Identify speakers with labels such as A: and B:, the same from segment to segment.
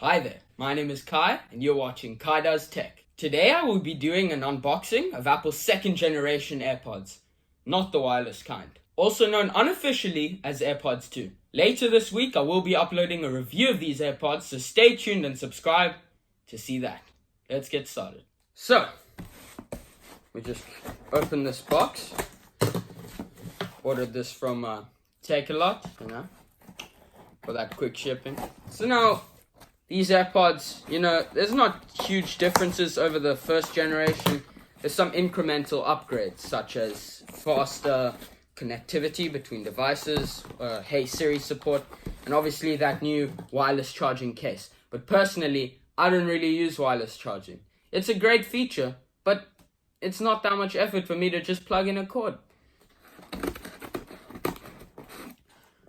A: Hi there, my name is Kai and you're watching Kai Does Tech. Today I will be doing an unboxing of Apple's second generation AirPods, not the wireless kind, also known unofficially as AirPods 2. Later this week I will be uploading a review of these AirPods, so stay tuned and subscribe to see that. Let's get started. So, we just open this box. Ordered this from Take-A-Lot, for that quick shipping. So now, these AirPods, there's not huge differences over the first generation. There's some incremental upgrades, such as faster connectivity between devices, Hey Siri support, and obviously that new wireless charging case. But personally, I don't really use wireless charging. It's a great feature, but it's not that much effort for me to just plug in a cord.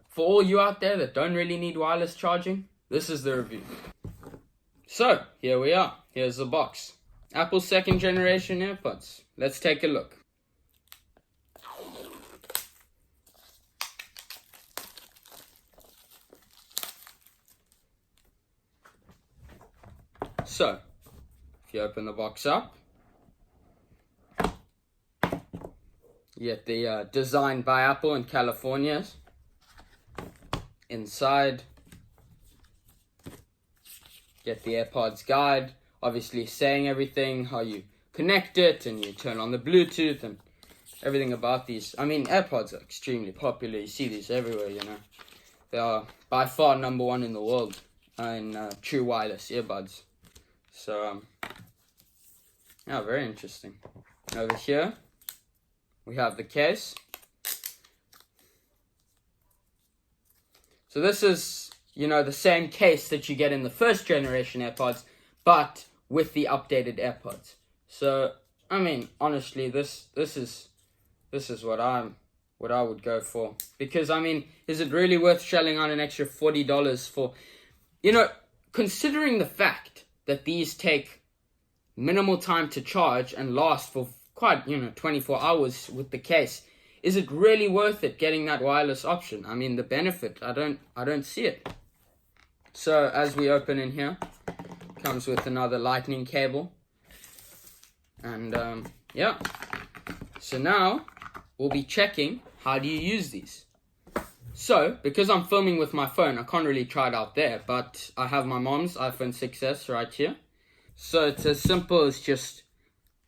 A: For all you out there that don't really need wireless charging, this is the review. So, here we are. Here's the box. Apple second generation AirPods. Let's take a look. So, if you open the box up, you get the designed by Apple in California. Inside, get the AirPods guide, obviously saying everything, how you connect it, and you turn on the Bluetooth, and everything about these. I mean, AirPods are extremely popular. You see these everywhere, They are by far number one in the world in true wireless earbuds. So, yeah, very interesting. Over here, we have the case. So this is, the same case that you get in the first generation AirPods, but with the updated AirPods. So, I mean, honestly, this is what I would go for. Because, I mean, is it really worth shelling out an extra $40 for, considering the fact that these take minimal time to charge and last for quite, 24 hours with the case? Is it really worth it getting that wireless option? I mean, the benefit, I don't see it. So as we open in here, comes with another lightning cable. And yeah. So now we'll be checking how do you use these. So because I'm filming with my phone, I can't really try it out there, but I have my mom's iPhone 6s right here. So it's as simple as just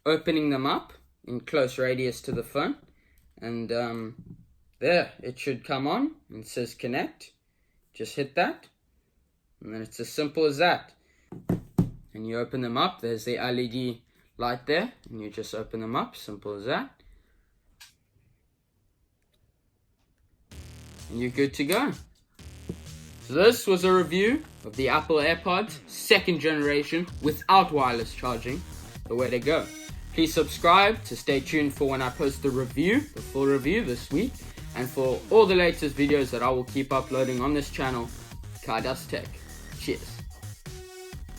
A: opening them up in close radius to the phone. And there, it should come on, and it says connect. Just hit that, and then it's as simple as that. And you open them up, there's the LED light there, and you just open them up, simple as that. And you're good to go. So this was a review of the Apple AirPods second generation without wireless charging. The way to go. Please subscribe to stay tuned for when I post the full review this week, and for all the latest videos that I will keep uploading on this channel, Kai Does Tech. Cheers.